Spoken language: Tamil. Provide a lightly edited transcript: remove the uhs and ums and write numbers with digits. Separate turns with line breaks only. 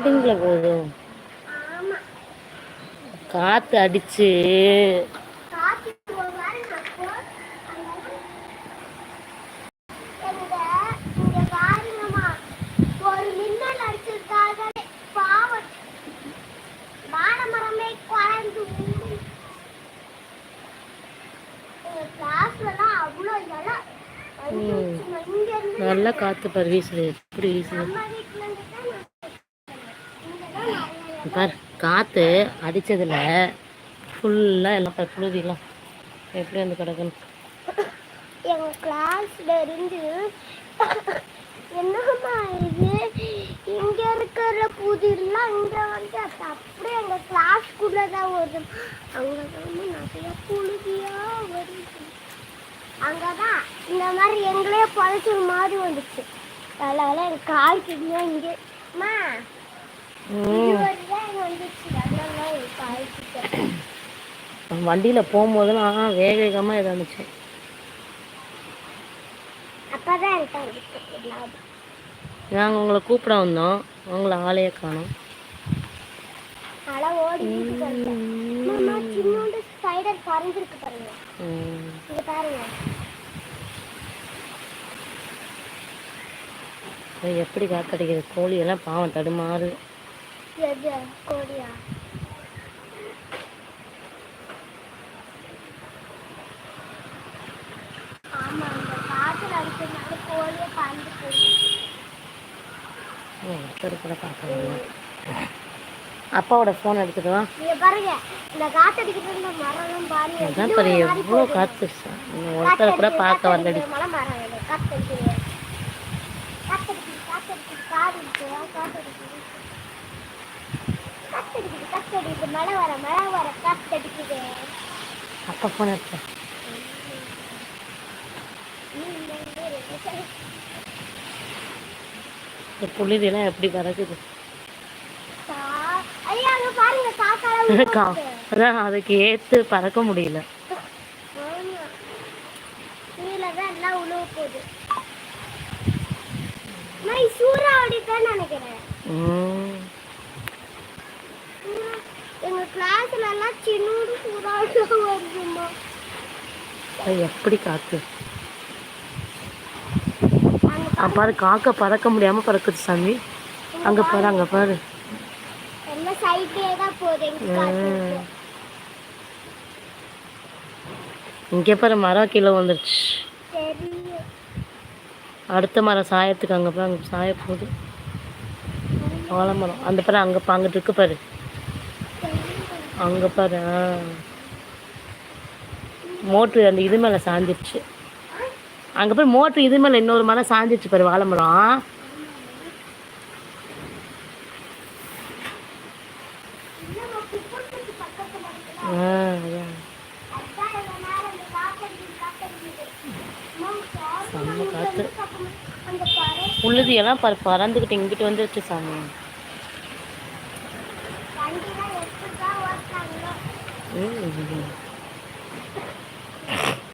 போதும் காத்து அடிச்சு நல்லா காத்து பாரு வீசுது. எப்படி வீசுது பாரு. காற்று அடித்ததில் ஃபுல்லாக எல்லாம் புழுதிலாம் எப்படி வந்து கிடக்குன்னு.
எங்கள் கிளாஸில் இருந்து என்னமா இது இங்கே இருக்கிற புதிரெலாம் இங்கே வந்து அது அப்படியே எங்கள் கிளாஸ்க்குள்ளே தான் வருது. அங்கே வந்து நிறைய புழுதியாக வருது. அங்கே தான் இந்த மாதிரி எங்களே புதைச்ச மாதிரி வந்துச்சு. அதனால எங்கள் கால் கிட்டே இங்கே அம்மா
வண்டியில் போகும்போதெல்லாம் வேக வேகமாக எதாவது இருந்துச்சு. நாங்கள் உங்களை கூப்பிட வந்தோம், உங்களை ஆளையே காணோம். எப்படி காத்தடிக்கிறது. கோழியெல்லாம் பாவம் தடுமாறு.
கோழியா
அப்பாவோட ஃபோன் எடுத்துட்டு வா. அதான் பாரு எவ்வளோ காற்று. ஒருத்தரை கூட பார்க்க வரலடி. அப்பா ஃபோன் எடுத்து புள்ளிதெல்லாம் எப்படி பறக்குது. அதான் அதுக்கு ஏற்று பறக்க முடியல. எப்படி காத்து பாரு. காக்க பறக்க முடியாம பறக்குது சாமி. அங்க பாரு, அங்க பாரு. இங்கே பாரு மரம் கீழே வந்துருச்சு. அடுத்த மரம் சாயத்துக்கு அங்கே பாரு, அங்கே சாய போகுது. ஆலமரம் அந்த பாரு, அங்கே அங்கிட்டு இருக்கு பாரு, அங்கே பாரு. மோட்ரு அந்த இது மேலே சாஞ்சிருச்சு. அங்கே போய் மோட்ரு இது மேலே இன்னொரு மரம் சாஞ்சிருச்சு பாரு, வாழை மரம். செம்ம காற்று. புழுதியெல்லாம் பறந்துக்கிட்டு இங்கிட்டு வந்துருச்சு சாமி.